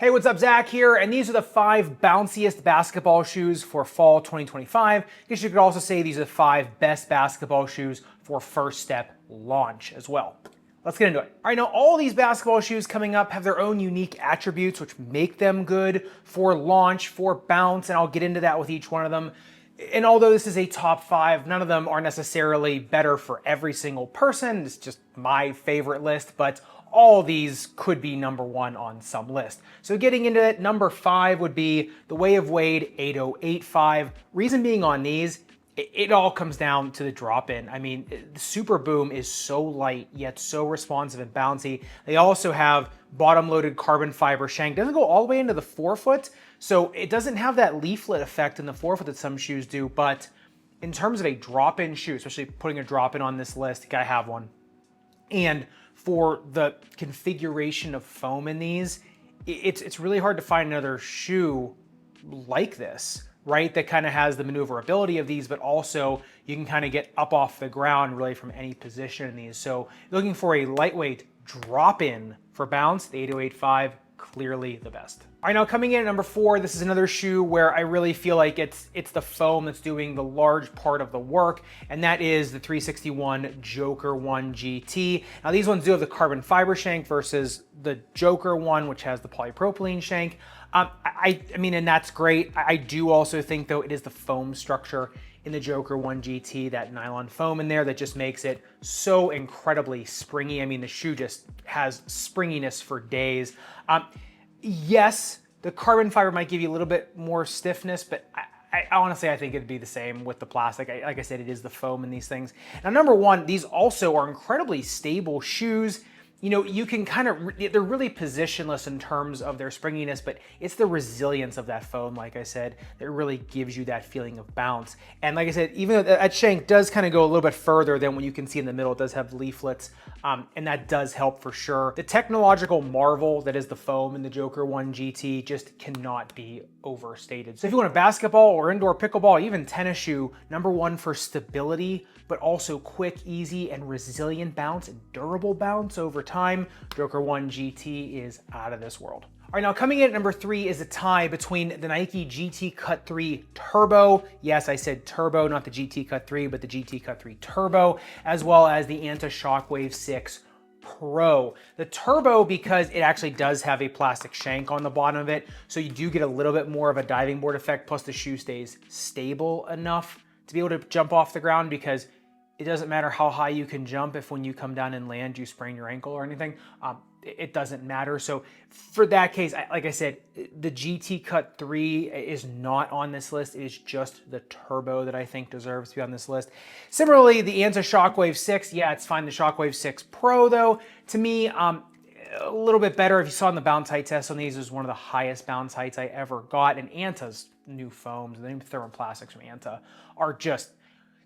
Hey, what's up? Zach here, and these are the 5 bounciest basketball shoes for fall 2025. I guess you could also say these are the 5 best basketball shoes for first step launch as well. Let's get into it. All right, now all these basketball shoes coming up have their own unique attributes which make them good for launch, for bounce, and I'll get into that with each one of them. And although this is a top 5, none of them are necessarily better for every single person. It's just my favorite list, but all these could be number 1 on some list. So getting into it, number 5 would be the Way of Wade 8085. Reason being on these, it all comes down to the drop-in. I mean, the Super Boom is so light, yet so responsive and bouncy. They also have bottom-loaded carbon fiber shank. Doesn't go all the way into the forefoot, so it doesn't have that leaflet effect in the forefoot that some shoes do, but in terms of a drop-in shoe, especially putting a drop-in on this list, you gotta have one. And for the configuration of foam in these, it's really hard to find another shoe like this, right? That kind of has the maneuverability of these, but also you can kind of get up off the ground really from any position in these. So looking for a lightweight drop-in for bounce, the 8085, clearly the best. All right, now coming in at number 4, this is another shoe where I really feel like it's the foam that's doing the large part of the work, and that is the 361 Joker 1 GT. Now these ones do have the carbon fiber shank versus the Joker one, which has the polypropylene shank. I mean, and that's great. I do also think though it is the foam structure in the Joker 1 GT, that nylon foam in there that just makes it so incredibly springy. I mean, the shoe just has springiness for days. Yes, the carbon fiber might give you a little bit more stiffness, but I honestly, I think it'd be the same with the plastic. Like I said, it is the foam in these things. Now, number 1, these also are incredibly stable shoes. You know, you can kind of, they're really positionless in terms of their springiness, but it's the resilience of that foam, like I said, that really gives you that feeling of bounce. And like I said, even though that shank does kind of go a little bit further than what you can see in the middle, it does have leaflets, and that does help for sure. The technological marvel that is the foam in the Joker 1 GT just cannot be overstated. So if you want a basketball or indoor pickleball, even tennis shoe, number 1 for stability, but also quick, easy, and resilient bounce and durable bounce over time, Joker 1 GT is out of this world. All right, now coming in at number 3 is a tie between the Nike GT Cut 3 Turbo. Yes, I said turbo, not the GT Cut 3, but the GT Cut 3 Turbo, as well as the Anta Shockwave 6 Pro. The Turbo, because it actually does have a plastic shank on the bottom of it, so you do get a little bit more of a diving board effect, plus the shoe stays stable enough to be able to jump off the ground, because it doesn't matter how high you can jump if when you come down and land you sprain your ankle or anything. It doesn't matter. So for that case, like I said, the GT Cut 3 is not on this list. It is just the Turbo that I think deserves to be on this list. Similarly, the Anta Shockwave 6, yeah, it's fine. The Shockwave 6 Pro though, to me, a little bit better. If you saw in the bounce height test on these, it was one of the highest bounce heights I ever got. And Anta's new foams, the new thermoplastics from Anta are just,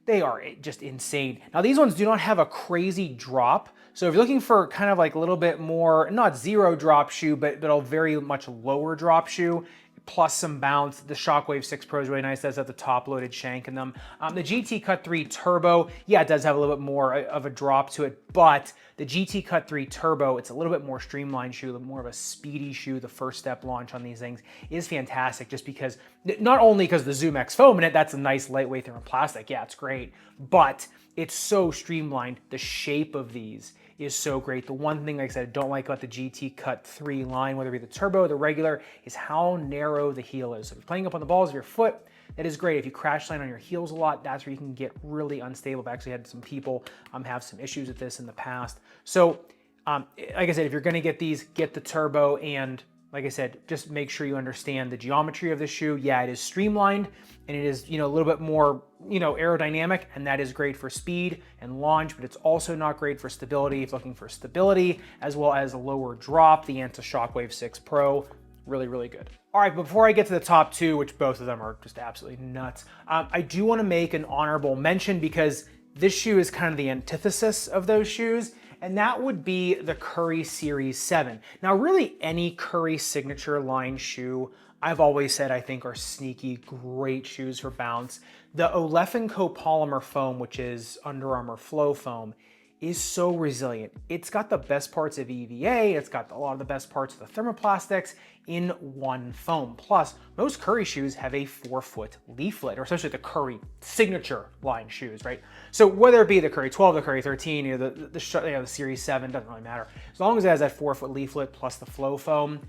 they are just insane. Now these ones do not have a crazy drop. So if you're looking for kind of like a little bit more, not zero drop shoe, but a very much lower drop shoe, plus some bounce, the Shockwave 6 Pro is really nice. It does have the top loaded shank in them. The GT Cut 3 Turbo, yeah, it does have a little bit more of a drop to it, but the GT Cut 3 Turbo, it's a little bit more streamlined shoe, a little more of a speedy shoe. The first step launch on these things is fantastic, just because, not only because the Zoom X foam in it, that's a nice lightweight thermoplastic, yeah, it's great, but it's so streamlined. The shape of these is so great. The one thing, like I said, I don't like about the GT Cut 3 line, whether it be the Turbo or the regular, is how narrow the heel is. So if you're playing up on the balls of your foot, that is great. If you crash land on your heels a lot, that's where you can get really unstable. I've actually had some people have some issues with this in the past. So like I said, if you're gonna get these, get the Turbo, and like I said, just make sure you understand the geometry of the shoe. Yeah, it is streamlined and it is, you know, a little bit more, you know, aerodynamic, and that is great for speed and launch, but it's also not great for stability. If you're looking for stability as well as a lower drop, the Anta Shockwave 6 Pro, really, really good. All right, before I get to the top 2, which both of them are just absolutely nuts, I do want to make an honorable mention, because this shoe is kind of the antithesis of those shoes, and that would be the Curry Series 7. Now, really any Curry signature line shoe, I've always said I think are sneaky, great shoes for bounce. The Olefin copolymer foam, which is Under Armour Flow foam, is so resilient. It's got the best parts of EVA, it's got a lot of the best parts of the thermoplastics, in one foam. Plus, most Curry shoes have a 4-foot leaflet, or especially the Curry signature line shoes, right? So whether it be the Curry 12, the Curry 13, the Series 7, doesn't really matter. As long as it has that 4-foot leaflet plus the flow foam,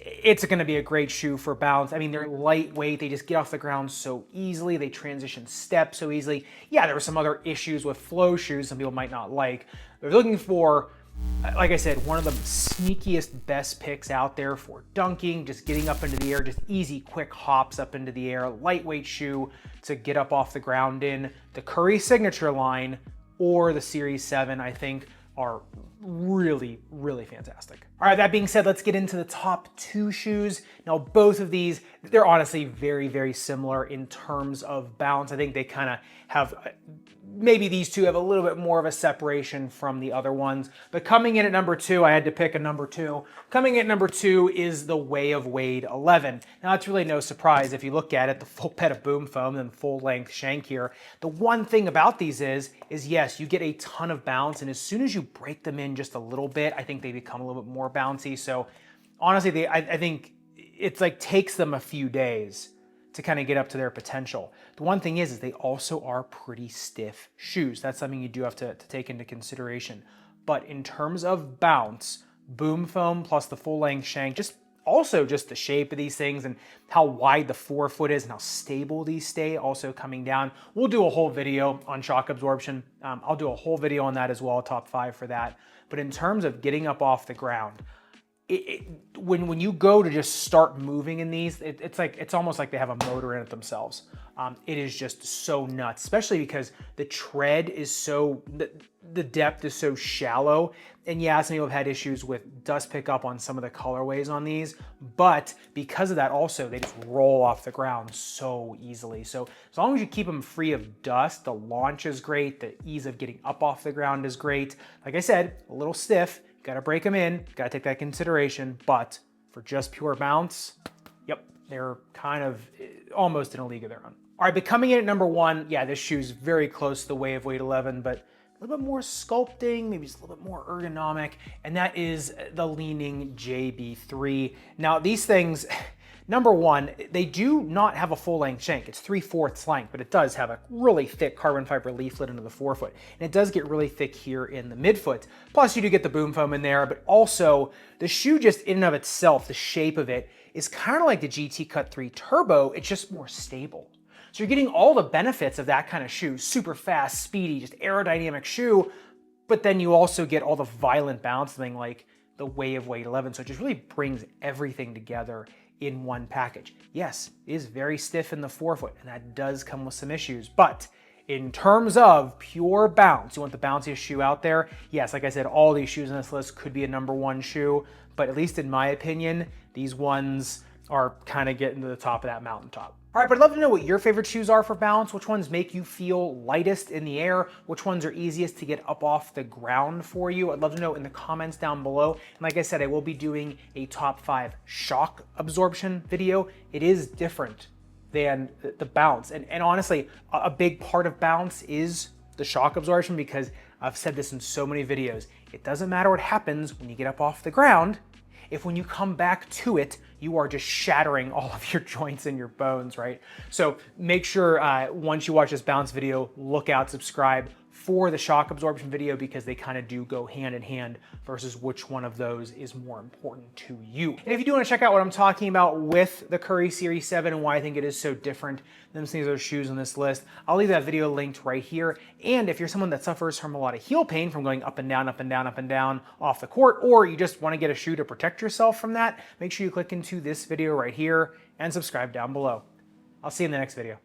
it's going to be a great shoe for bounce. I mean, they're lightweight. They just get off the ground so easily. They transition step so easily. Yeah, there were some other issues with flow shoes some people might not like. They're looking for, like I said, one of the sneakiest, best picks out there for dunking, just getting up into the air, just easy, quick hops up into the air, lightweight shoe to get up off the ground in. The Curry signature line or the Series 7, I think, are really, really fantastic. All right, that being said, let's get into the top 2 shoes. Now, both of these, they're honestly very, very similar in terms of bounce. I think they kind of have, maybe these two have a little bit more of a separation from the other ones. But coming in at number 2, I had to pick a number 2. Coming in at number 2 is the Way of Wade 11. Now, it's really no surprise if you look at it, the full pet of boom foam and full length shank here. The one thing about these is yes, you get a ton of bounce, and as soon as you break them in just a little bit, I think they become a little bit more bouncy. So honestly, I think it's like takes them a few days to kind of get up to their potential. The one thing is they also are pretty stiff shoes. That's something you do have to take into consideration. But in terms of bounce, boom foam plus the full length shank, just the shape of these things and how wide the 4-foot is and how stable these stay also coming down. We'll do a whole video on shock absorption. I'll do a whole video on that as well, top 5 for that. But in terms of getting up off the ground, when you go to just start moving in these, it's almost like they have a motor in it themselves. It is just so nuts, especially because the tread is so, the depth is so shallow. And yeah, some people have had issues with dust pickup on some of the colorways on these, but because of that also, they just roll off the ground so easily. So as long as you keep them free of dust, the launch is great, the ease of getting up off the ground is great. Like I said, a little stiff, gotta break them in, gotta take that consideration, but for just pure bounce, yep, they're kind of almost in a league of their own. All right, but coming in at number 1, yeah, this shoe's very close to the Way of Wade 11, but a little bit more sculpting, maybe just a little bit more ergonomic, and that is the Leaning JB3. Now, these things, number 1, they do not have a full-length shank. It's 3/4 length, but it does have a really thick carbon fiber leaflet into the 4-foot, and it does get really thick here in the midfoot. Plus, you do get the boom foam in there, but also the shoe just in and of itself, the shape of it, is kind of like the GT Cut 3 Turbo. It's just more stable. So you're getting all the benefits of that kind of shoe, super fast, speedy, just aerodynamic shoe, but then you also get all the violent bouncing like the Way of Wade 11. So it just really brings everything together in one package. Yes, it is very stiff in the 4-foot, and that does come with some issues, but in terms of pure bounce, you want the bounciest shoe out there. Yes, like I said, all these shoes on this list could be a number 1 shoe, but at least in my opinion, these ones are kind of getting to the top of that mountaintop. All right, but I'd love to know what your favorite shoes are for bounce, which ones make you feel lightest in the air, which ones are easiest to get up off the ground for you. I'd love to know in the comments down below. And like I said, I will be doing a top 5 shock absorption video. It is different than the bounce. And honestly, a big part of bounce is the shock absorption, because I've said this in so many videos. It doesn't matter what happens when you get up off the ground, if when you come back to it, you are just shattering all of your joints and your bones, right? So make sure once you watch this bounce video, look out, subscribe for the shock absorption video, because they kind of do go hand in hand versus which one of those is more important to you. And if you do want to check out what I'm talking about with the Curry Series 7 and why I think it is so different than some of these other shoes on this list, I'll leave that video linked right here. And if you're someone that suffers from a lot of heel pain from going up and down, up and down, up and down off the court, or you just want to get a shoe to protect yourself from that, make sure you click into this video right here and subscribe down below. I'll see you in the next video.